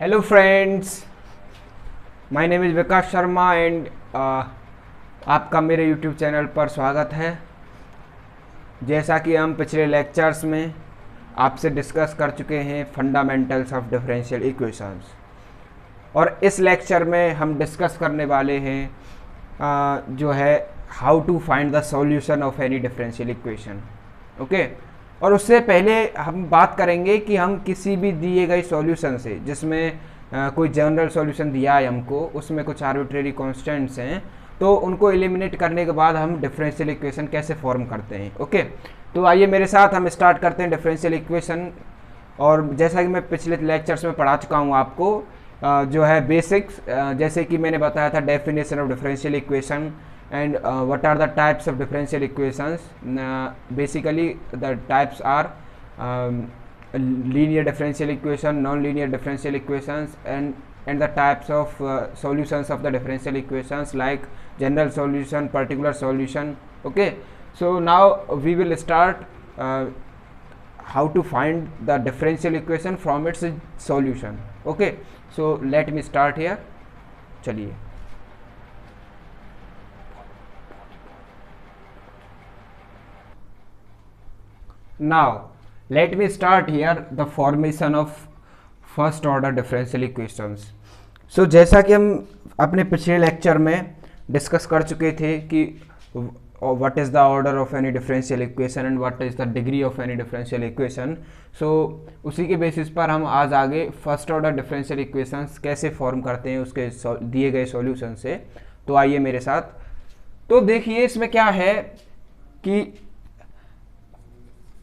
Hello friends, my name is Vikas Sharma and आपका मेरे YouTube channel पर स्वागत है। जैसा कि हम पिछले लेक्चर्स में आपसे डिस्कस कर चुके हैं फंडामेंटल्स ऑफ डिफरेंशियल इक्वेशंस, और इस लेक्चर में हम डिस्कस करने वाले हैं जो है how to find the solution of any differential equation. Okay, और उससे पहले हम बात करेंगे कि हम किसी भी दिए गए सॉल्यूशन से, जिसमें कोई जनरल सॉल्यूशन दिया है हमको, उसमें कुछ आर्बिट्रेरी कांस्टेंट्स हैं, तो उनको एलिमिनेट करने के बाद हम डिफरेंशियल इक्वेशन कैसे फॉर्म करते हैं। ओके, तो आइए मेरे साथ हम स्टार्ट करते हैं डिफरेंशियल इक्वेशन। और जैसा कि मैं पिछले लेक्चर्स में पढ़ा चुका हूँ आपको जो है बेसिक्स, जैसे कि मैंने बताया था definition of differential equation and what are the types of differential equations. Basically the types are linear differential equation, non-linear differential equations, and the types of solutions of the differential equations, like general solution, particular solution. Okay, so now we will start how to find the differential equation from its solution. Okay, so let me start here. चलिए, now let me start here the formation of first order differential equations. so जैसा कि हम अपने पिछले lecture में discuss कर चुके थे कि what is the order of any differential equation and what is the degree of any differential equation. so उसी के बेसिस पर हम आज आगे फर्स्ट ऑर्डर डिफरेंशियल इक्वेशंस कैसे फॉर्म करते हैं उसके दिए गए सॉल्यूशन से। तो आइए मेरे साथ। तो देखिए इसमें क्या है कि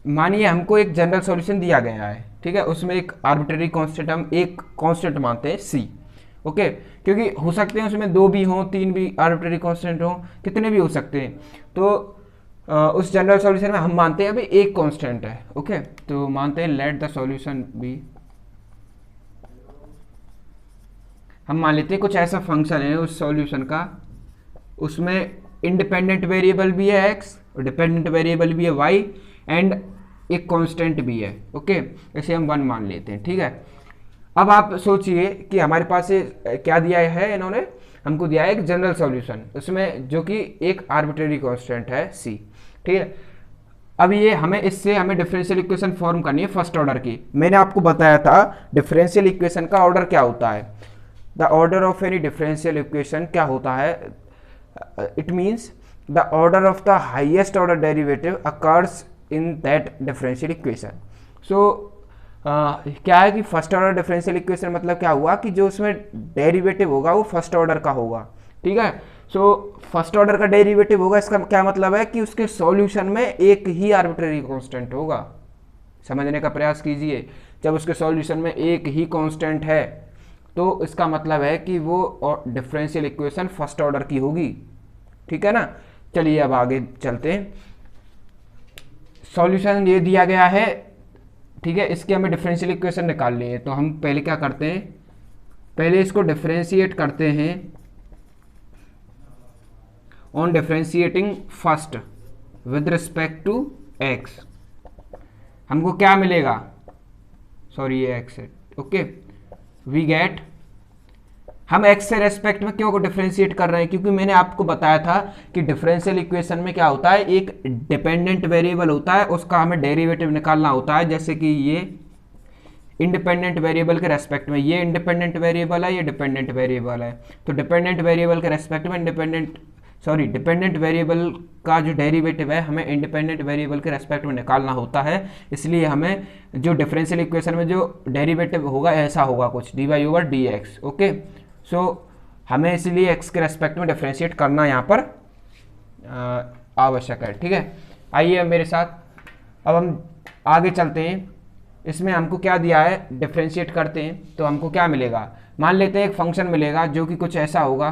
मानिए हमको एक जनरल सॉल्यूशन दिया गया है, ठीक है, उसमें एक आर्बिट्रेरी कांस्टेंट, हम एक कांस्टेंट मानते हैं सी। ओके, क्योंकि हो सकते हैं उसमें दो भी हों, तीन भी आर्बिट्रेरी कांस्टेंट हों, कितने भी हो सकते हैं। तो उस जनरल सॉल्यूशन में हम मानते हैं अभी एक कांस्टेंट है। ओके, तो मानते हैं लेट द सॉल्यूशन बी, हम मान लेते हैं कुछ ऐसा फंक्शन है उस सॉल्यूशन का, उसमें इंडिपेंडेंट वेरिएबल भी है एक्स और डिपेंडेंट वेरिएबल भी है वाई एंड एक कांस्टेंट भी है। ओके, ऐसे हम वन मान लेते हैं, ठीक है। अब आप सोचिए कि हमारे पास क्या दिया है, इन्होंने हमको दिया है एक जनरल सॉल्यूशन, उसमें जो कि एक आर्बिट्रेरी कांस्टेंट है सी, ठीक है। अब ये हमें डिफरेंशियल इक्वेशन फॉर्म करनी है फर्स्ट ऑर्डर की। मैंने आपको बताया था डिफरेंशियल इक्वेशन का ऑर्डर क्या होता है। The order of any differential equation क्या होता है, it means the order of the highest order derivative occurs in that differential equation. So क्या है कि फर्स्ट ऑर्डर डिफरेंशियल इक्वेशन मतलब क्या हुआ कि जो उसमें डेरिवेटिव होगा वो फर्स्ट ऑर्डर का होगा, ठीक है। सो फर्स्ट ऑर्डर का डेरिवेटिव होगा, इसका क्या मतलब है कि उसके सॉल्यूशन में एक ही आर्बिट्रेरी कांस्टेंट होगा। समझने का प्रयास कीजिए, जब उसके सॉल्यूशन में एक ही कांस्टेंट है तो इसका मतलब है कि वो डिफरेंशियल इक्वेशन फर्स्ट ऑर्डर की होगी, ठीक है ना। चलिए अब आगे चलते हैं। सॉल्यूशन ये दिया गया है, ठीक है, इसके हमें डिफरेंशियल इक्वेशन निकालनी है। तो हम पहले क्या करते हैं, पहले इसको डिफरेंशिएट करते हैं on differentiating first with respect to x. हमको क्या मिलेगा, सॉरी ये एक्स है। ओके, वी गेट, हम एक्स से रेस्पेक्ट में क्यों को डिफरेंशिएट कर रहे हैं, क्योंकि मैंने आपको बताया था कि डिफरेंशियल इक्वेशन में क्या होता है, एक डिपेंडेंट वेरिएबल होता है, उसका हमें डेरिवेटिव निकालना होता है। जैसे कि ये इंडिपेंडेंट वेरिएबल के रेस्पेक्ट में, ये इंडिपेंडेंट वेरिएबल है, ये डिपेंडेंट वेरिएबल है, तो डिपेंडेंट वेरिएबल के रेस्पेक्ट में डिपेंडेंट वेरिएबल का जो डेरिवेटिव है हमें इंडिपेंडेंट वेरिएबल के रेस्पेक्ट में निकालना होता है। इसलिए हमें जो डिफरेंशियल इक्वेशन में जो डेरिवेटिव होगा ऐसा होगा कुछ dy over d x. Okay, so हमें इसलिए x के रेस्पेक्ट में डिफरेंशिएट करना यहाँ पर आवश्यक है, ठीक है। आइए मेरे साथ, अब हम आगे चलते हैं। इसमें हमको क्या दिया है, डिफरेंशिएट करते हैं तो हमको क्या मिलेगा, मान लेते हैं एक फंक्शन मिलेगा जो कि कुछ ऐसा होगा,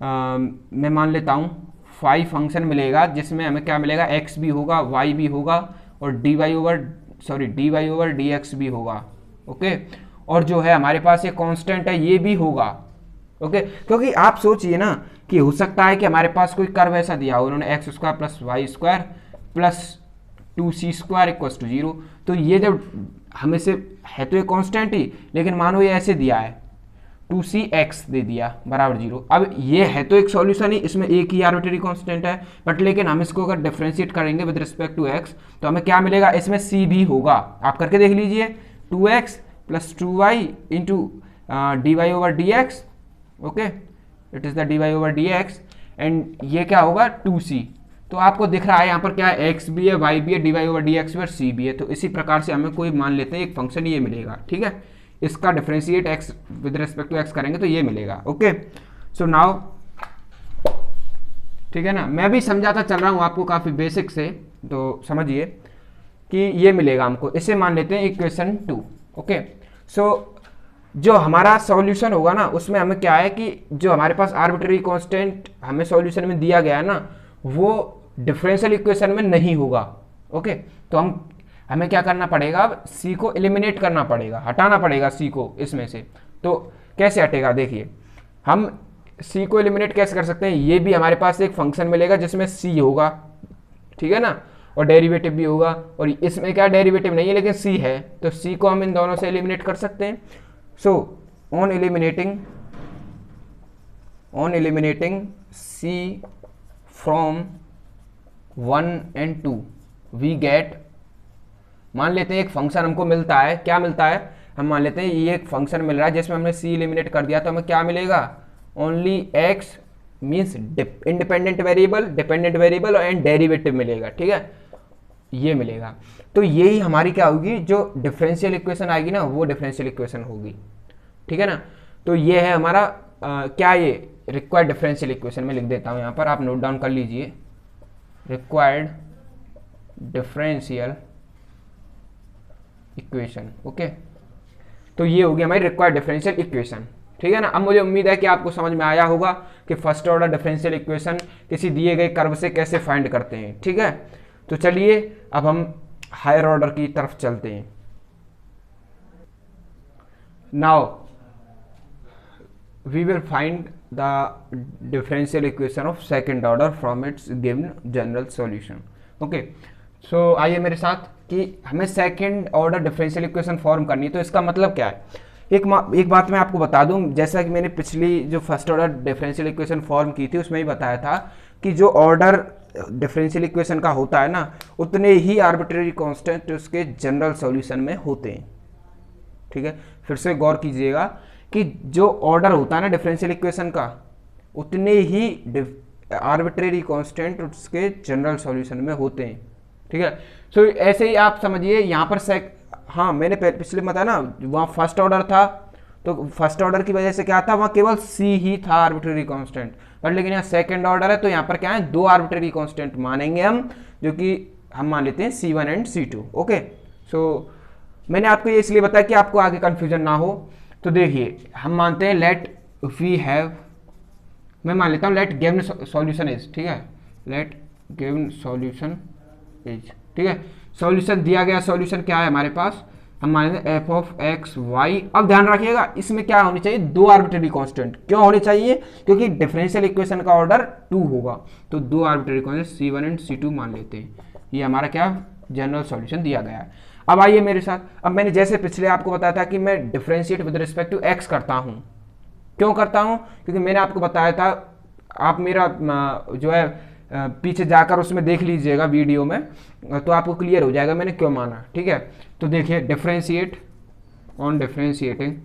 मैं मान लेता हूँ फाई फंक्शन मिलेगा, जिसमें हमें क्या मिलेगा, x भी होगा, y भी होगा और dy ओवर dx भी होगा। ओके, और जो है हमारे पास ये कांस्टेंट है ये भी होगा। ओके, क्योंकि आप सोचिए ना कि हो सकता है कि हमारे पास कोई कर्व ऐसा दिया हो, उन्होंने x square plus y square plus 2c square equal to 0, तो ये जब हमें से है तो ये कांस्टेंट ही, लेकिन मानो ये ऐसे दिया है 2cx दे दिया बराबर 0। अब ये है तो एक सॉल्यूशन ही, इसमें एक ही आर्बिट्रेरी कांस्टेंट है, बट लेकिन हम इसको अगर डिफरेंशिएट करेंगे विद रिस्पेक्ट टू x तो हमें क्या मिलेगा, इसमें c भी होगा। आप करके देख लीजिए, 2x plus 2y into dy over dx, okay, it is the dy over dx, and ये क्या होगा 2c। तो आपको दिख रहा है यहाँ पर क्या है, x भी है, y भी है, dy ओवर dx भी और c भी है। तो इसी प्रकार से हमें कोई मान लेते हैं एक फंक्शन ये मिलेगा, ठीक है, इसका differentiate x with respect to x करेंगे तो ये मिलेगा। ओके, सो नाउ ठीक है ना, मैं भी समझाता चल रहा हूँ आपको काफ़ी बेसिक से, तो समझिए कि ये मिलेगा हमको। इसे मान लेते हैं इक्वेशन 2। ओके, सो जो हमारा सॉल्यूशन होगा ना उसमें हमें क्या है कि जो हमारे पास आर्बिट्रेरी कांस्टेंट हमें सॉल्यूशन में दिया गया है ना, वो डिफरेंशियल इक्वेशन में नहीं होगा। ओके, तो हमें क्या करना पड़ेगा, अब c को एलिमिनेट करना पड़ेगा, हटाना पड़ेगा c को इसमें से। तो कैसे हटेगा, देखिए हम c को एलिमिनेट कैसे कर सकते हैं, ये भी हमारे पास एक फंक्शन मिलेगा जिसमें c होगा, ठीक है ना, और डेरिवेटिव भी होगा, और इसमें क्या डेरिवेटिव नहीं है लेकिन c है, तो c को हम इन दोनों से एलिमिनेट कर सकते हैं। So on eliminating c from 1 and 2 we get, मान लेते हैं एक फंक्शन हमको मिलता है, क्या मिलता है, हम मान लेते हैं ये एक फंक्शन मिल रहा है जिसमें हमने c एलिमिनेट कर दिया, तो हमें क्या मिलेगा, only x means independent variable, dependent variable and derivative मिलेगा, ठीक है, ये मिलेगा। तो यही हमारी क्या होगी, जो डिफरेंशियल इक्वेशन आएगी ना वो डिफरेंशियल इक्वेशन होगी, ठीक है ना। तो ये है हमारा क्या, ये रिक्वायर्ड डिफरेंशियल इक्वेशन में लिख देता हूँ यहाँ पर, आप नोट डाउन कर लीजिए, रिक्वायर्ड डिफरेंशियल इक्वेशन। ओके, तो ये होगी हमारी रिक्वायर्ड डिफरेंशियल इक्वेशन, ठीक है ना। अब मुझे उम्मीद है कि आपको समझ में आया होगा कि फर्स्ट ऑर्डर डिफरेंशियल इक्वेशन किसी दिए गए कर्व से कैसे फाइंड करते हैं, ठीक है। तो चलिए अब हम हायर ऑर्डर की तरफ चलते हैं। Now we will find the differential equation of second order from its given general solution. Okay, so आइए मेरे साथ कि हमें second order differential equation form करनी है। तो इसका मतलब क्या है, एक बात मैं आपको बता दूं, जैसा कि मैंने पिछली जो first order differential equation form की थी उसमें ही बताया था कि जो ऑर्डर डिफरेंशियल इक्वेशन का होता है ना, उतने ही आर्बिट्रेरी कांस्टेंट उसके जनरल सॉल्यूशन में होते हैं, ठीक है। फिर से गौर कीजिएगा कि जो ऑर्डर होता है ना डिफरेंशियल इक्वेशन का, उतने ही आर्बिट्रेरी कांस्टेंट उसके जनरल सॉल्यूशन में होते हैं, ठीक है। सो ऐसे ही आप समझिए यहाँ पर हाँ, मैंने पिछले बताया ना वहाँ फर्स्ट ऑर्डर था, तो फर्स्ट ऑर्डर की वजह से क्या था, वहाँ केवल c ही था आर्बिट्रेरी कांस्टेंट, बट लेकिन यहाँ सेकंड ऑर्डर है तो यहाँ पर क्या है, दो आर्बिट्रेरी कांस्टेंट मानेंगे हम, जो कि हम मान लेते हैं c1 एंड c2। ओके, सो मैंने आपको ये इसलिए बताया कि आपको आगे कंफ्यूजन ना हो। तो देखिए हम मानते हैं लेट वी हैव, मैं मान लेता हूँ लेट गिवन सॉल्यूशन इज, ठीक है, लेट गिवन सॉल्यूशन इज, ठीक है, सॉल्यूशन दिया गया, सॉल्यूशन क्या है हमारे पास, हम मान लेते हैं एफ ऑफ एक्स वाई। अब ध्यान रखिएगा इसमें क्या होनी चाहिए, दो आर्बिट्रेरी कांस्टेंट। क्यों होने चाहिए, क्योंकि डिफरेंशियल इक्वेशन का ऑर्डर 2 होगा, तो दो arbitrary constant c1 and c2 मान लेते हैं। ये हमारा क्या जनरल सॉल्यूशन दिया गया है। अब आइए मेरे साथ, अब मैंने जैसे पिछले आपको बताया था कि मैं differentiate with respect to x करता हूँ। क्यों करता हूँ, क्योंकि मैंने आपको बताया था, आप मेरा जो है पीछे जाकर उसमें देख लीजिएगा वीडियो में, तो आपको क्लियर हो जाएगा मैंने क्यों माना, ठीक है। तो देखिए differentiate, on differentiating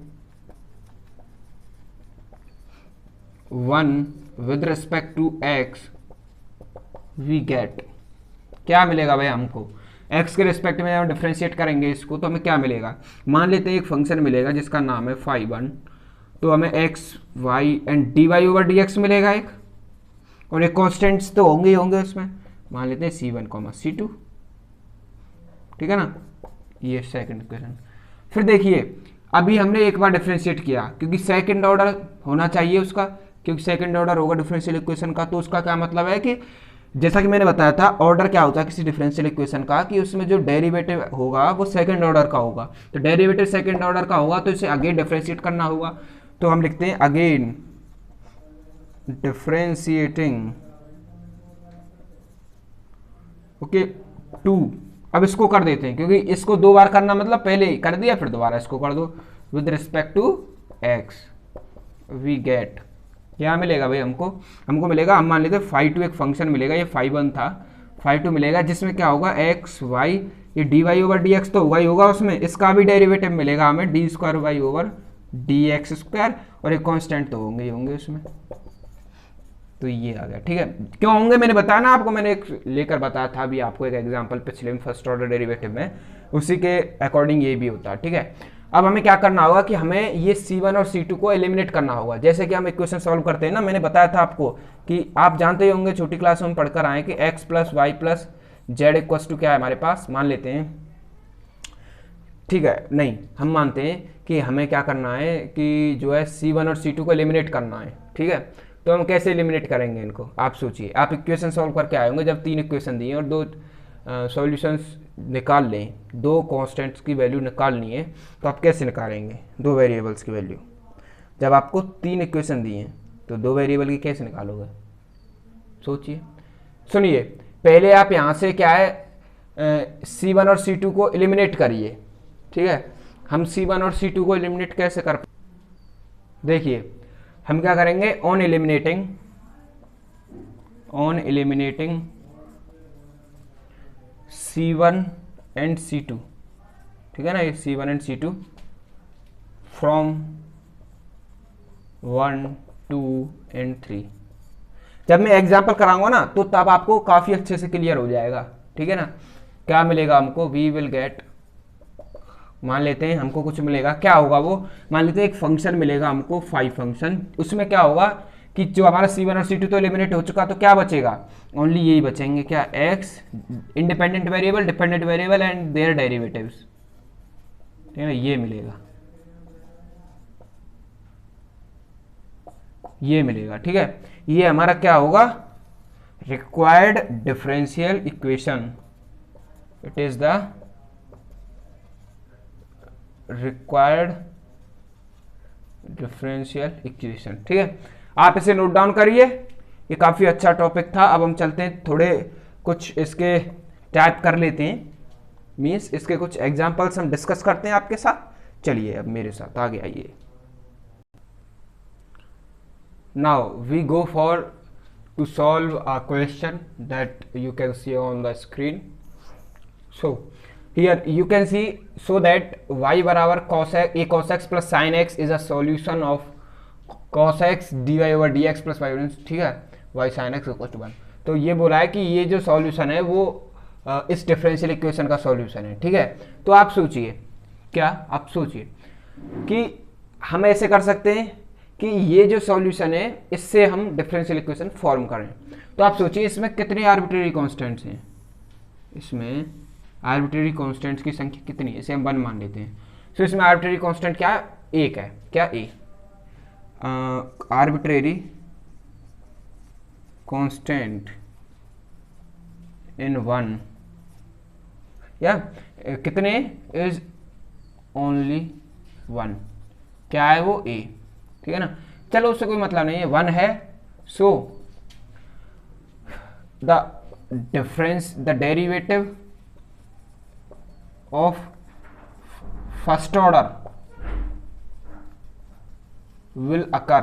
1 with respect to x we get, क्या मिलेगा भाई हमको, x के रिस्पेक्ट में हम डिफरेंशिएट करेंगे इसको तो हमें क्या मिलेगा, मान लेते हैं एक फंक्शन मिलेगा जिसका नाम है phi1, तो हमें x y and dy over dx मिलेगा एक, और एक कॉन्स्टेंट्स तो होंगे ही होंगे उसमें, मान लेते हैं c1, c2, ठीक है ना, ये सेकंड इक्वेशन। फिर देखिए अभी हमने एक बार डिफरेंशिएट किया, क्योंकि सेकंड ऑर्डर होना चाहिए उसका, क्योंकि सेकंड ऑर्डर होगा डिफरेंशियल इक्वेशन का, तो उसका क्या मतलब है कि जैसा कि मैंने बताया था ऑर्डर क्या होता है किसी डिफरेंशियल इक्वेशन का, कि उसमें जो डेरिवेटिव होगा वो सेकंड ऑर्डर का होगा, तो डेरिवेटिव सेकंड ऑर्डर का होगा तो इसे अगेन डिफरेंशिएट करना होगा। तो हम लिखते हैं अगेन डिफरेंशिएटिंग, ओके, 2 अब इसको कर देते हैं, क्योंकि इसको 2 बार करना मतलब पहले ही कर दिया फिर दोबारा इसको कर दो। With respect to x we get, क्या मिलेगा भाई हमको मिलेगा, हम मान लेते हैं φ2 एक फंक्शन मिलेगा, ये φ1 था, φ2 मिलेगा जिसमें क्या होगा एक्स वाई, ये dy ओवर डी एक्स तो होगा ही होगा, उसमें इसका भी डेरिवेटिव मिलेगा हमें d square y over d x square, और एक कांस्टेंट तो होंगे ही होंगे उसमें। तो ये आ गया, ठीक है। क्यों होंगे मैंने बताया ना आपको, मैंने एक लेकर बताया था अभी आपको एक एग्जांपल पिछले में फर्स्ट ऑर्डर डेरिवेटिव में, उसी के अकॉर्डिंग ये भी होता है, ठीक है। अब हमें क्या करना होगा कि हमें ये C1 और C2 को एलिमिनेट करना होगा। जैसे कि हम इक्वेशन सॉल्व करते हैं ना, मैंने बताया था आपको कि आप जानते ही होंगे छोटी क्लास में पढ़कर आए कि x plus y plus z equals to क्या है हमारे पास, मान लेते हैं, ठीक है, नहीं हम मानते हैं कि हमें क्या करना है कि जो है C1 और C2 को एलिमिनेट करना है, ठीक है। तो हम कैसे एलिमिनेट करेंगे इनको, आप सोचिए, आप इक्वेशन सॉल्व करके आए होंगे, जब 3 इक्वेशन दिए और 2 सॉल्यूशंस निकाल लें, 2 कांस्टेंट्स की वैल्यू निकालनी है, तो आप कैसे निकालेंगे 2 वेरिएबल्स की वैल्यू। जब आपको 3 इक्वेशन दिए हैं तो 2 वेरिएबल की कैसे निकालोगे, सोचिए। सुनिए, पहले आप यहाँ से क्या है C1 और C2 को एलिमिनेट करिए, ठीक है। हम C1 और C2 को एलिमिनेट कैसे कर, देखिए हम क्या करेंगे, on eliminating C1 and C2, ठीक है ना, ये C1 and C2 from 1 2 and 3। जब मैं एग्जाम्पल कराऊंगा ना तो तब आपको काफ़ी अच्छे से क्लियर हो जाएगा, ठीक है ना। क्या मिलेगा हमको, वी विल गेट, मान लेते हैं हमको कुछ मिलेगा, क्या होगा वो, मान लेते हैं एक फंक्शन मिलेगा हमको फाई फंक्शन, उसमें क्या होगा कि जो हमारा C1 और C2 तो एलिमिनेट हो चुका, तो क्या बचेगा, ओनली यही बचेंगे, क्या x independent variable, dependent variable and their derivatives, ठीक है ना, ये मिलेगा, ये मिलेगा, ठीक है। ये हमारा क्या होगा, required differential equation, it is the required differential equation, ठीक है। आप इसे नोट डाउन करिए, ये काफ़ी अच्छा टॉपिक था। अब हम चलते हैं, थोड़े कुछ इसके टाइप कर लेते हैं, मीन्स इसके कुछ एग्जांपल्स हम डिस्कस करते हैं आपके साथ। चलिए अब मेरे साथ आगे आइए। Now we go for to solve a question that you can see on the screen. So here you can see, so that y बराबर cos x plus sin x is a solution of cos x dy over dx plus y, ठीक है, y sin x equals to 1। तो ये बोला है कि ये जो सॉल्यूशन है वो इस डिफरेंशियल इक्वेशन का सॉल्यूशन है, ठीक है। तो आप सोचिए, क्या आप सोचिए कि हम ऐसे कर सकते हैं कि ये जो सॉल्यूशन है इससे हम डिफरेंशियल इक्वेशन फॉर्म करें। तो आप सोचिए इसमें कितने आर्बिट्रेरी कांस्टेंट्स हैं, इसमें आर्बिट्रेरी कांस्टेंट्स की संख्या कितनी है, इसे हम 1 मान लेते हैं। तो इसमें आर्बिट्रेरी कांस्टेंट क्या, 1 है, क्या a, आर्बिट्रेरी कांस्टेंट इन 1 या कितने, इज ओनली 1, क्या है वो, a, ठीक है ना। चलो उससे कोई मतलब नहीं है, 1 है। So the difference, the derivative of first order will occur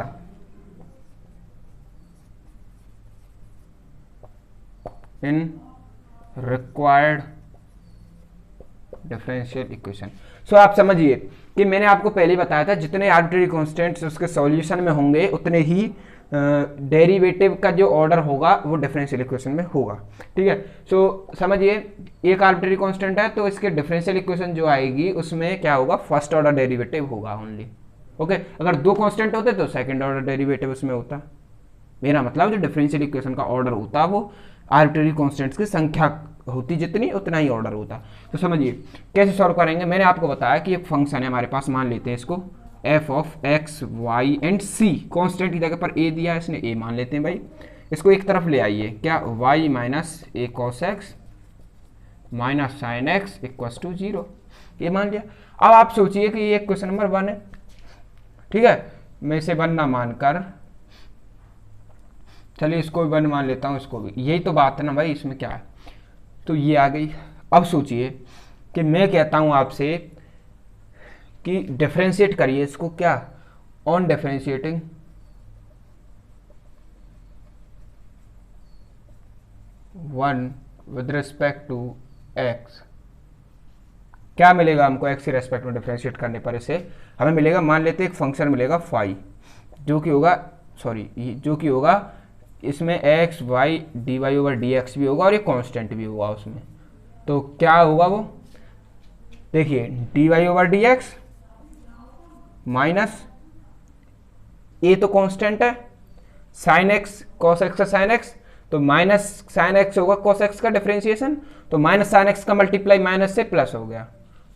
in required differential equation। सो आप समझिए कि मैंने आपको पहले बताया था जितने आर्बिट्रेरी कांस्टेंट्स उसके सॉल्यूशन में होंगे उतने ही डेरिवेटिव का जो ऑर्डर होगा वो डिफरेंशियल इक्वेशन में होगा, ठीक है। सो समझिए एक आर्बिट्रेरी कांस्टेंट है तो इसके डिफरेंशियल इक्वेशन जो आएगी उसमें क्या होगा, फर्स्ट ऑर्डर डेरिवेटिव होगा ओनली, ओके। अगर 2 कांस्टेंट होते तो सेकंड ऑर्डर डेरिवेटिव उसमें होता। मेरा मतलब जो डिफरेंशियल इक्वेशन का ऑर्डर होता वो आर्बिट्रेरी कांस्टेंट्स की संख्या होती जितनी उतना ही ऑर्डर होता। तो समझिए कैसे सॉल्व करेंगे, मैंने आपको बताया कि एक फंक्शन है हमारे पास, मान लेते हैं इसको f of x y and c, constant की जगह पर a दिया है इसने, a मान लेते हैं भाई। इसको एक तरफ ले आइए, क्या y minus a cos x minus sine x equals to 0, ये मान लिया। अब आप सोचिए कि ये क्वेश्चन नंबर 1 है, ठीक है। मैं इसे 1 ना मानकर, चलिए इसको भी 1 मान लेता हूँ, इसको भी, यही तो बात है ना भाई, इसमें क्या है। तो ये आ गई अब सोचिए कि मैं कहता हूं आपसे कि डिफरेंशिएट करिए इसको, क्या, on differentiating one with respect to x, क्या मिलेगा हमको एक्स के रेस्पेक्ट में डिफरेंशिएट करने पर इसे हमें मिलेगा, मान लेते हैं एक फंक्शन मिलेगा फाई, जो कि होगा जो कि होगा इसमें x y d y over d x भी होगा और एक कांस्टेंट भी होगा उसमें। तो क्या होगा वो, देखिए d y over d x minus a तो कांस्टेंट है, साइन एक्स कॉस एक्स का साइन एक्स, तो माइनस साइन एक्स होगा कॉस एक्स का डिफरेंशिएशन, तो माइनस साइन एक्स का मल्टीप्लाई माइनस से प्लस हो गया,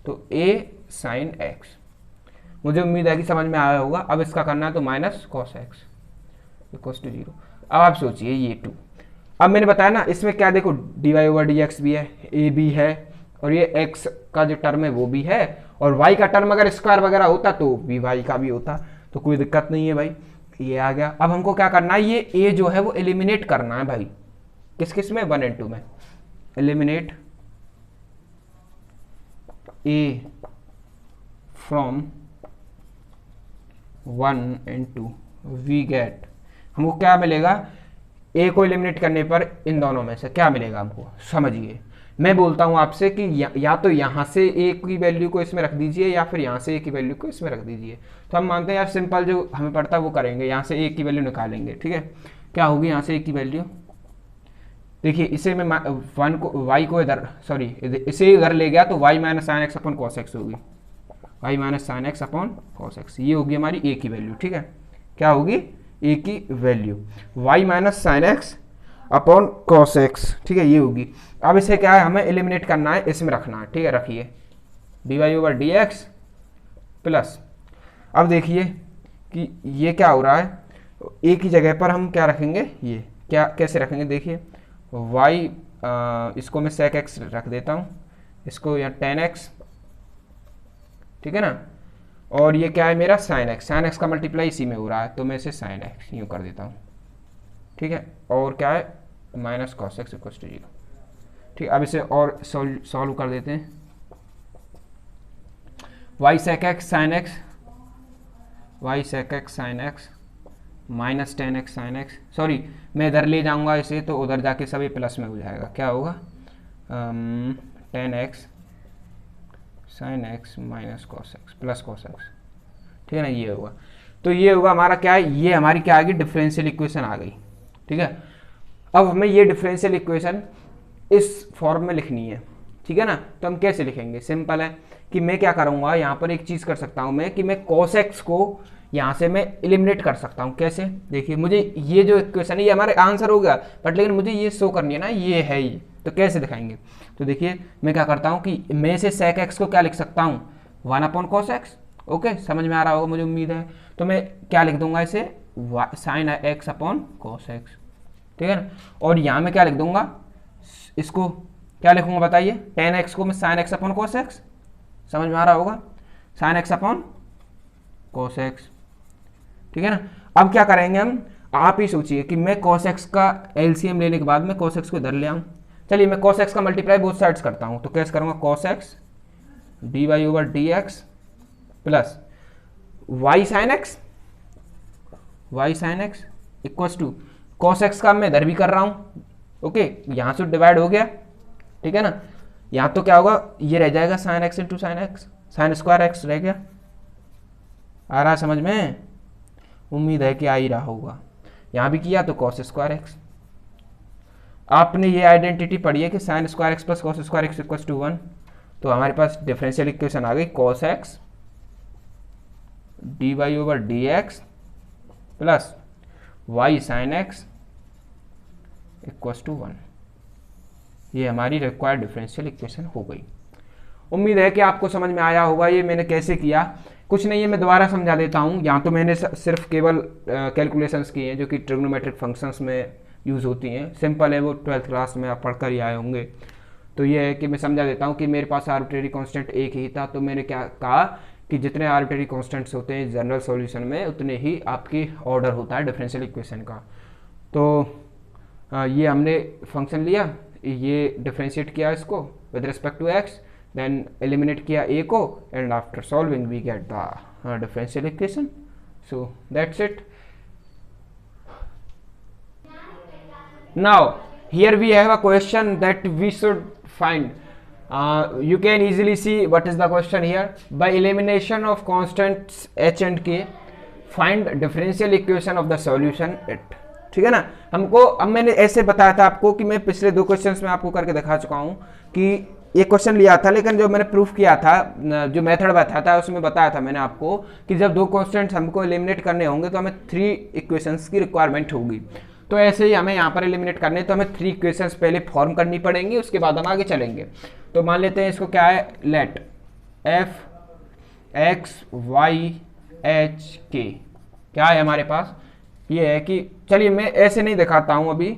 तो ए साइन एक्स। मुझे उम्मीद है कि समझ में आया होगा। अब इसका करना है तो minus cos x equals to 0। अब आप सोचिए ये 2, अब मैंने बताया ना इसमें क्या, देखो d y over d x भी है, ए भी है, और ये एक्स का जो टर्म है वो भी है, और वाई का टर्म अगर स्क्वायर वगैरह होता तो भी वाई का भी होता, तो कोई दिक्कत नहीं है भाई, ये आ गया। अब हमको क्या करना है, ये ए जो है वो एलिमिनेट करना है भाई, किस किस में, 1 और 2 में। एलिमिनेट ए फ्रॉम 1 और 2, वी गेट, हमको क्या मिलेगा, ए को एलिमिनेट करने पर इन दोनों में से क्या मिलेगा हमको, समझिए। मैं बोलता हूं आपसे कि या तो यहां से ए की वैल्यू को इसमें रख दीजिए या फिर यहां से ए की वैल्यू को इसमें रख दीजिए। तो हम मानते हैं यार सिंपल जो हमें पड़ता है वो करेंगे, यहां से ए की वैल्यू निकालेंगे, ठीक है। क्या होगी यहां से ए की वैल्यू, देखिए इसे मैं 1 को वाई को इधर इसे इधर ले गया तो y minus sine x upon cos x होगी, y minus sine x upon cos x, ये होगी हमारी ए की वैल्यू, ठीक है। क्या होगी ए की value, y minus sine x upon cos x, ठीक है, ये होगी। अब इसे क्या है, हमें एलिमिनेट करना है, इसमें रखना है, ठीक है, रखिए d y over d x plus, अब देखिए कि ये क्या हो रहा है, ए की जगह पर हम क्या रखेंगे, ये क्या कैसे रखेंगे, देखिए वाई, इसको मैं sec x रख देता हूँ, इसको यहाँ tan x, ठीक है ना, और ये क्या है मेरा sin x का मल्टीप्लाई इसी में हो रहा है, तो मैं इसे sin x यूँ कर देता हूँ, ठीक है, और क्या है minus cos x equal to 0, ठीक। अब इसे और सॉल्व कर देते हैं, y sec x sin x minus ten x sine x, sorry मैं इधर ले जाऊंगा इसे तो उधर जाके सभी प्लस में हो जाएगा, क्या होगा 10x sine x minus cos x plus cos x, ठीक है ना, ये होगा। तो ये होगा हमारा क्या है, ये हमारी क्या आ गई, डिफरेंशियल इक्वेशन आ गई, ठीक है। अब हमें ये डिफरेंशियल इक्वेशन इस फॉर्म में लिखनी है, ठीक है ना। तो हम कैसे लिखेंगे, सिंपल है कि मैं क्या करूंगा, यहाँ पर एक चीज़ कर सकता हूँ मैं कि मैं cos x को यहाँ से मैं एलिमिनेट कर सकता हूँ, कैसे, देखिए मुझे ये जो इक्वेशन है ये हमारा आंसर हो गया, बट लेकिन मुझे ये शो करनी है ना, ये है ये, तो कैसे दिखाएंगे, तो देखिए मैं क्या करता हूँ कि मैं से sec x को क्या लिख सकता हूँ, 1 अपॉन कॉस एक्स, ओके, समझ में आ रहा होगा मुझे उम्मीद है। तो मैं क्या लिख दूंगा इसे sign x upon cos x, ठीक है ना, और यहाँ में क्या लिख दूंगा, इसको क्या लिखूंगा बताइए, टेन एक्स को मैं sign x upon cos x, समझ में आ रहा होगा, sign x upon cos x, ठीक है ना। अब क्या करेंगे हम, आप ही सोचिए कि मैं cos x का एलसीएम लेने के बाद मैं cos x को इधर ले आऊँ, चलिए मैं cos x का मल्टीप्लाई बोथ साइड्स करता हूँ, तो कैसे करूँगा, cos x d y over d x plus y sine x equals to cos x का मैं इधर भी कर रहा हूँ, ओके, यहाँ से डिवाइड हो गया, ठीक है ना, यहाँ तो क्या होगा, ये रह जाएगा sine x into sine x, sign square x रह गया, आ रहा है समझ में, उम्मीद है कि आ ही रहा होगा। यहाँ भी किया तो कॉस स्क्वायर एक्स, आपने ये आइडेंटिटी पढ़ी है कि sine square x plus cos square x equals to 1, तो हमारे पास डिफरेंशियल इक्वेशन आ गई cos x d y over d x plus y sine x equals to 1, ये हमारी रिक्वायर्ड डिफरेंशियल इक्वेशन हो गई। उम्मीद है कि आपको समझ में आया होगा ये मैंने कैसे किया, कुछ नहीं है, मैं दोबारा समझा देता हूँ। यहाँ तो मैंने सिर्फ केवल कैलकुलेशंस की हैं जो कि ट्रिग्नोमेट्रिक फंक्शंस में यूज़ होती हैं, सिंपल है, वो 12th क्लास में आप पढ़ कर ही आए होंगे। तो ये है कि मैं समझा देता हूँ कि मेरे पास आर्बिट्रेरी कांस्टेंट एक ही था, तो मैंने क्या कहा कि जितने आर्बिट्रेरी कांस्टेंट्स होते हैं जनरल सॉल्यूशन में उतने ही आपकी ऑर्डर होता है डिफरेंशियल इक्वेशन का। तो ये हमने फंक्शन लिया, ये डिफ्रेंशिएट किया इसको, with respect to x, then eliminate किया ए को, and after solving we get the differential equation. So that's it. Now here we have a question that we should find. You can easily see what is the question here. By elimination of constants h and k, find differential equation of the solution it. ठीक है ना. हमको अब मैंने ऐसे बताया था आपको कि मैं पिछले 2 क्वेश्चंस में आपको करके दिखा चुका हूं कि एक क्वेश्चन लिया था, लेकिन जो मैंने प्रूफ किया था, जो मेथड बताया था उसमें बताया था मैंने आपको कि जब 2 कॉन्स्टेंट्स हमको एलिमिनेट करने होंगे तो हमें 3 इक्वेशंस की रिक्वायरमेंट होगी. तो ऐसे ही हमें यहाँ पर एलिमिनेट करने, तो हमें 3 इक्वेशंस पहले फॉर्म करनी पड़ेंगी, उसके बाद हम आगे चलेंगे. तो मान लेते हैं इसको क्या है, late f x y h k क्या है हमारे पास. ये है कि चलिए मैं ऐसे नहीं दिखाता हूँ अभी,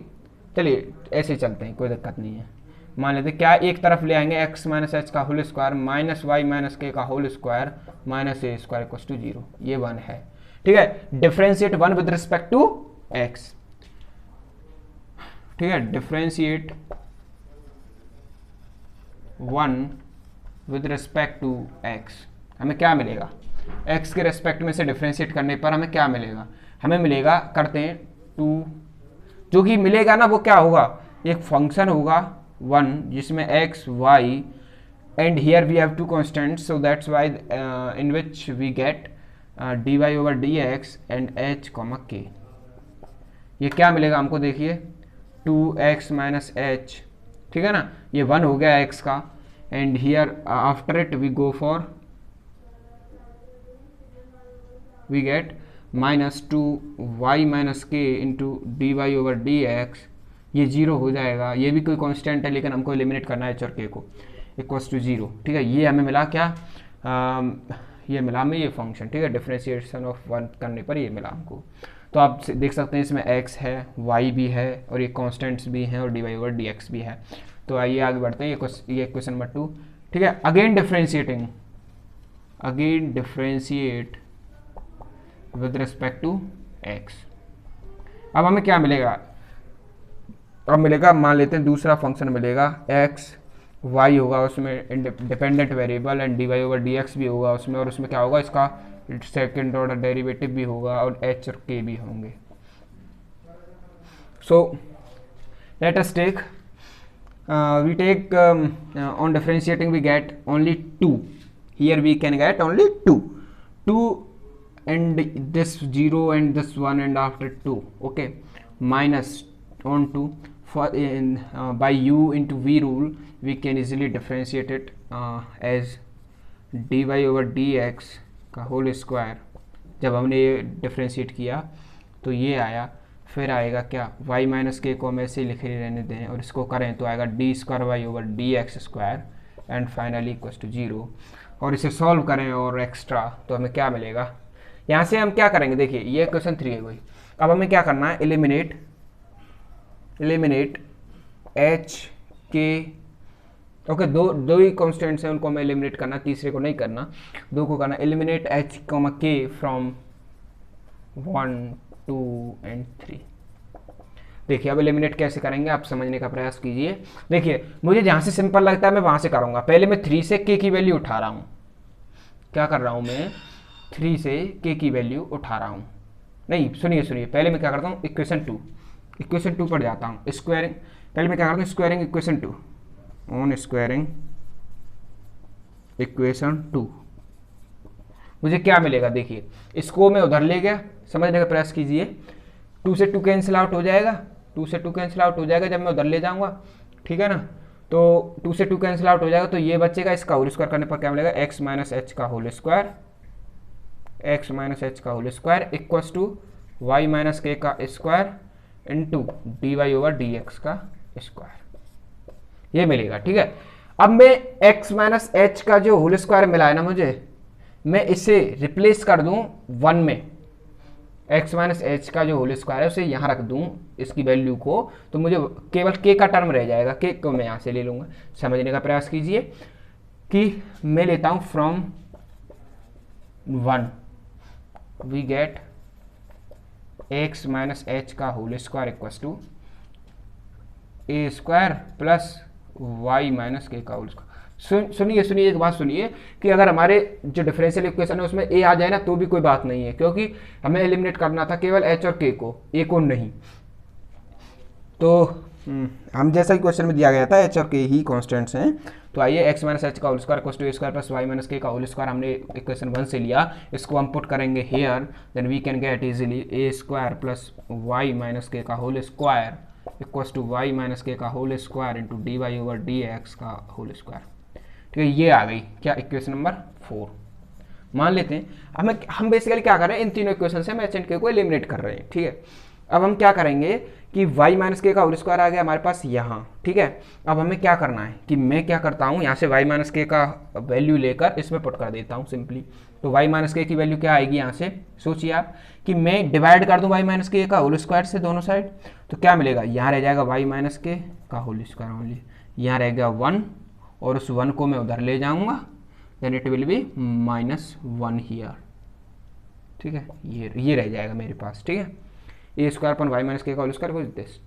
चलिए ऐसे ही चलते हैं, कोई दिक्कत नहीं है. मान लेते हैं क्या, एक तरफ ले आएंगे x माइनस एच का whole square minus y minus k का whole square minus a square equals to 0. ये 1 है. ठीक है. Differentiate 1 with respect to x. ठीक है. Differentiate 1 with respect to x. हमें क्या मिलेगा, x के रेस्पेक्ट में से डिफरेंशिएट करने पर हमें क्या मिलेगा, हमें मिलेगा, करते हैं 2, जो कि मिलेगा ना वो क्या होगा, एक फंक्शन होगा 1 जिसमें x y and here we have 2 constants, so that's why in which we get dy over dx and h k. ये क्या मिलेगा हमको, देखिए 2x माइनस एच. ठीक है ना. ये 1 हो गया x का, and here after it we go for we get minus 2y minus k into d y over d x. ये 0 हो जाएगा. ये भी कोई कांस्टेंट है लेकिन हमको एलिमिनेट करना है h और k को, इक्वल्स टू 0. ठीक है. ये हमें मिला क्या, ये मिला हमें ये फंक्शन. ठीक है. डिफरेंशिएशन ऑफ 1 करने पर ये मिला हमको. तो आप देख सकते हैं इसमें x है, y भी है, और ये कांस्टेंट्स भी हैं, और dy ओवर dx भी है. तो आइए आगे बढ़ते हैं. ये क्वेश्चन नंबर 2. ठीक है. Again differentiating, again differentiate with respect to x. अब हमें क्या मिलेगा, अब मिलेगा, मान लेते हैं दूसरा फंक्शन मिलेगा x y होगा उसमें dependent variable, and dy over dx भी होगा उसमें, और उसमें क्या होगा, इसका सेकेंड ऑर्डर डेरिवेटिव भी होगा, और h और k भी होंगे. So let us take, we take on differentiating we get only 2. Here we can get only 2 and this 0 and this 1 and after 2. okay. Minus on 2 for by u into v rule we can easily differentiate it as dy over dx का whole square. जब हमने ये differentiate किया तो ये आया, फिर आएगा क्या, y माइनस के को हम ऐसे ही लिखे रहने दें, और इसको करें तो आएगा d square y over d x square and finally equals to 0. और इसे सॉल्व करें और एक्स्ट्रा, तो हमें क्या मिलेगा. यहाँ से हम क्या करेंगे, देखिए ये क्वेश्चन 3 है कोई. अब हमें क्या करना है, एलिमिनेट h k. ओके. दो ही कॉन्स्टेंट्स हैं, उनको हमें एलिमिनेट करना, तीसरे को नहीं करना, 2 को करना. Eliminate h k from 1 2 and 3. देखिए अब एलिमिनेट कैसे करेंगे आप समझने का प्रयास कीजिए. देखिए मुझे जहाँ से सिंपल लगता है मैं वहाँ से करूँगा. पहले मैं 3 से k की वैल्यू उठा रहा हूँ. क्या कर रहा हूँ मैं, 3 से k की वैल्यू उठा रहा हूँ. नहीं सुनिए, पहले मैं क्या करता हूँ, इक्वेशन 2 पर जाता हूँ. स्क्वायरिंग, पहले मैं क्या करता हूँ, squaring equation 2, on squaring equation 2. मुझे क्या मिलेगा, देखिए इसको मैं उधर ले गया, समझने का प्रयास कीजिए. 2 से 2 कैंसिल आउट हो जाएगा, 2 से 2 कैंसिल आउट हो जाएगा जब मैं उधर ले जाऊँगा. ठीक है ना. तो 2 से 2 कैंसिल आउट हो जाएगा, तो ये बचेगा, इसका होल स्क्वायर करने पर क्या मिलेगा, x माइनस एच का whole square, x minus h का whole square equals to y minus k का square into d y over d x का स्क्वायर. ये मिलेगा. ठीक है. अब मैं x माइनस एच का जो होल स्क्वायर मिला है ना मुझे, मैं इसे रिप्लेस कर दूं 1 में. x माइनस एच का जो होल स्क्वायर है उसे यहाँ रख दूं, इसकी वैल्यू को, तो मुझे केवल k का टर्म रह जाएगा. k को मैं यहाँ से ले लूँगा. समझने का प्रयास कीजिए कि मैं लेता हूँ from 1 we get x minus h का whole square equals to a square plus y minus k का होल स्क्वायर। सुनिए सुनिए एक बात सुनिए कि अगर हमारे जो डिफरेंशियल इक्वेशन है उसमें ए आ जाए ना तो भी कोई बात नहीं है, क्योंकि हमें एलिमिनेट करना था केवल एच और के को, ए को नहीं। तो हम जैसा ही क्वेश्चन में दिया गया था एच और के ही कॉन्स्टेंट्स हैं, तो आइए एक्स माइनस एच का whole square equals to a square plus y minus k का होल स्क्वायर हमने इक्वेशन 1 से लिया, इसको हम पुट करेंगे here, then we can get easily a square plus y minus k का whole square equals to y minus k का whole square into d y over d x का whole square. ठीक है, ये आ गई क्या इक्वेशन नंबर 4। मान लेते हैं हम बेसिकली क्या कर रहे हैं, इन तीनों इक्वेशन से हम एच एंड के को एलिमिनेट कर रहे हैं। ठीक है, अब हम क्या करेंगे कि y माइनस के का होल स्क्वायर आ गया हमारे पास यहाँ। ठीक है, अब हमें क्या करना है कि मैं क्या करता हूँ, यहाँ से y माइनस के का वैल्यू लेकर इसमें पुट कर देता हूँ सिंपली। तो y माइनस के की वैल्यू क्या आएगी यहाँ से, सोचिए आप कि मैं डिवाइड कर दूँ y माइनस के का होल स्क्वायर से दोनों साइड, तो क्या मिलेगा, यहाँ रह जाएगा y माइनस के का होल स्क्वायर ओनली, यहाँ रह गया 1 और उस 1 को मैं उधर ले जाऊँगा, then it will be -1 here. ठीक है, ये रह जाएगा मेरे पास। ठीक है, a square upon y minus k का होल स्क्वायर को दिस।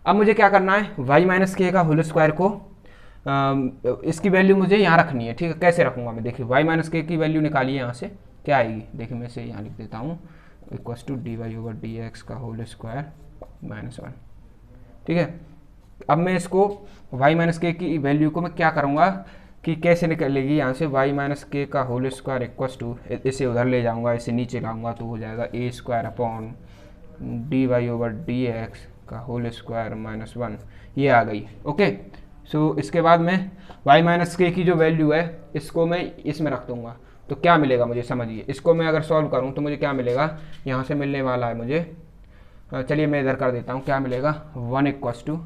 अब मुझे क्या करना है, वाई माइनस के का होल स्क्वायर को इसकी वैल्यू मुझे यहाँ रखनी है। ठीक है, कैसे रखूँगा मैं, देखिए वाई माइनस के की वैल्यू निकालिए यहाँ से, क्या आएगी देखिए, मैं इसे यहाँ लिख देता हूँ equals to d y over d x का होल स्क्वायर -1। ठीक है, अब मैं इसको वाई माइनस के की वैल्यू को मैं क्या करूँगा कि कैसे निकलेगी यहाँ से, वाई माइनस के का होल स्क्वायर इक्वल्स टू, इसे उधर ले जाऊँगा, इसे नीचे लाऊंगा तो हो जाएगा a square upon d y over d x का होल स्क्वायर -1, ये आ गई। ओके, सो इसके बाद मैं y माइनस के की जो वैल्यू है इसको मैं इसमें रख दूंगा, तो क्या मिलेगा मुझे समझिए, इसको मैं अगर सॉल्व करूं तो मुझे क्या मिलेगा, यहाँ से मिलने वाला है मुझे, चलिए मैं इधर कर देता हूँ, क्या मिलेगा 1 equals to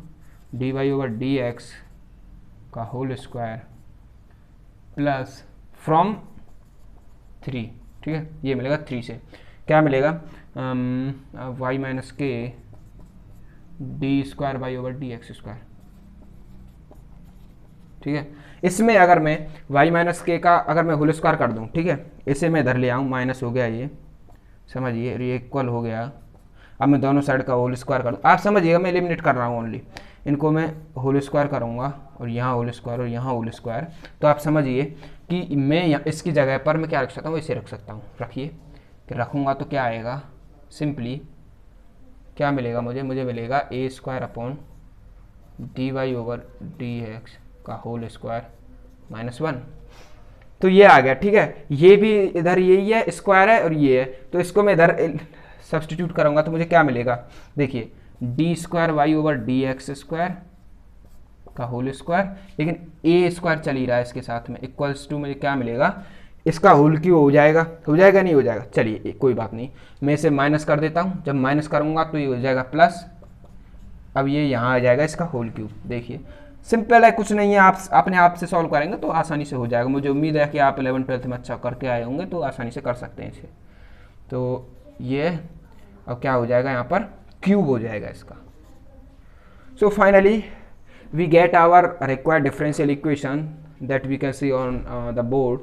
d y over d x का होल स्क्वायर प्लस फ्रॉम 3। ठीक है, ये मिलेगा 3 से, क्या मिलेगा y minus k d square y over d x square. ठीक है, इसमें अगर मैं वाई माइनस के का अगर मैं होल स्क्वायर कर दूं, ठीक है, इसे मैं इधर ले आऊँ, माइनस हो गया ये, समझिए ये इक्वल हो गया। अब मैं दोनों साइड का होल स्क्वायर कर दूँ, आप समझिएगा मैं एलिमिनेट कर रहा हूँ ओनली, इनको मैं होल स्क्वायर करूँगा और यहाँ होल स्क्वायर और यहाँ होल स्क्वायर, तो आप समझिए कि मैं इसकी जगह पर मैं क्या रख सकता हूँ, इसे रख सकता हूँ। रखिए कि रखूँगा तो क्या आएगा, सिंपली क्या मिलेगा मुझे मिलेगा a square upon d y over d x का होल स्क्वायर -1। तो ये आ गया। ठीक है, ये भी इधर यही है, स्क्वायर है और ये है, तो इसको मैं इधर सब्सटीट्यूट करूँगा तो मुझे क्या मिलेगा, देखिए d square y over d x square का होल स्क्वायर, लेकिन ए स्क्वायर चल ही रहा है इसके साथ में, इक्वल्स टू मुझे क्या मिलेगा, इसका होल क्यूब हो जाएगा नहीं हो जाएगा, चलिए कोई बात नहीं, मैं इसे माइनस कर देता हूँ, जब माइनस करूँगा तो ये हो जाएगा प्लस, अब ये यहाँ आ जाएगा इसका होल क्यूब। देखिए सिंपल है, कुछ नहीं है, आप अपने आप से सॉल्व करेंगे तो आसानी से हो जाएगा। मुझे उम्मीद है कि आप 11th-12th में अच्छा करके आए होंगे तो आसानी से कर सकते हैं इसे। तो ये अब क्या हो जाएगा, यहाँ पर क्यूब हो जाएगा इसका। So finally we get our required differential equation that we can see on the board.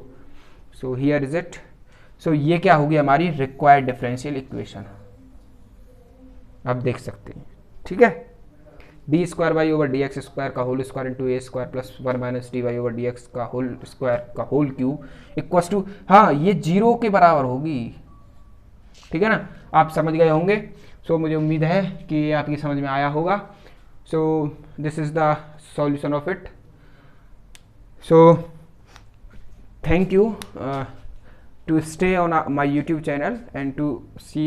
So here is it. So ये क्या होगी हमारी रिक्वायर्ड डिफरेंशियल इक्वेशन, आप देख सकते हैं। ठीक है, d square y over d x square का whole square into a square plus 1 minus d y over d x का होल स्क्वायर का होल क्यूब इक्वल्स टू, हाँ ये 0 के बराबर होगी। ठीक है ना, आप समझ गए होंगे। सो मुझे उम्मीद है कि ये आपकी समझ में आया होगा। So this is the solution of it. So thank you to stay on my YouTube channel and to see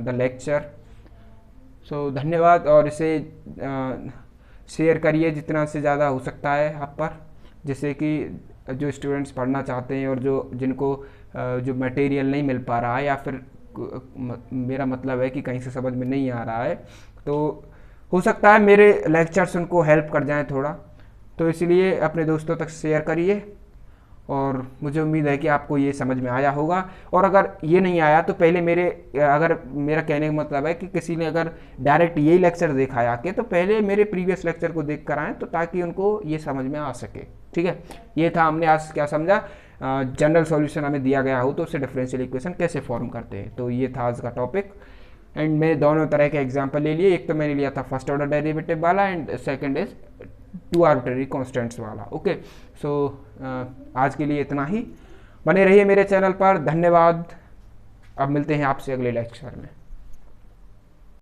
the lecture. So धन्यवाद, और इसे शेयर करिए जितना से ज़्यादा हो सकता है आप पर, जिससे कि जो स्टूडेंट्स पढ़ना चाहते हैं और जिनको जो मटेरियल नहीं मिल पा रहा है, या फिर मेरा मतलब है कि कहीं से समझ में नहीं आ रहा है, तो हो सकता है मेरे लेक्चर्स उनको हेल्प कर जाएं थोड़ा, तो इसलिए अपने दोस्तों तक शेयर करिए। और मुझे उम्मीद है कि आपको ये समझ में आया होगा। और अगर ये नहीं आया तो पहले मेरा कहने का मतलब है कि किसी ने अगर डायरेक्ट यही लेक्चर देखा है आके, तो पहले मेरे प्रीवियस लेक्चर को देख कर आएँ, तो ताकि उनको ये समझ में आ सके। ठीक है, ये था, हमने आज क्या समझा, जनरल सॉल्यूशन हमें दिया गया हो तो उससे डिफरेंशियल इक्वेशन कैसे फॉर्म करते हैं, तो ये था आज का टॉपिक। एंड मैं दोनों तरह के एग्जाम्पल ले लिए, एक तो मैंने लिया था फर्स्ट ऑर्डर डेरिवेटिव वाला, and second is two arbitrary constants वाला। ओके, सो आज के लिए इतना ही। बने रहिए मेरे चैनल पर। धन्यवाद। अब मिलते हैं आपसे अगले लेक्चर में।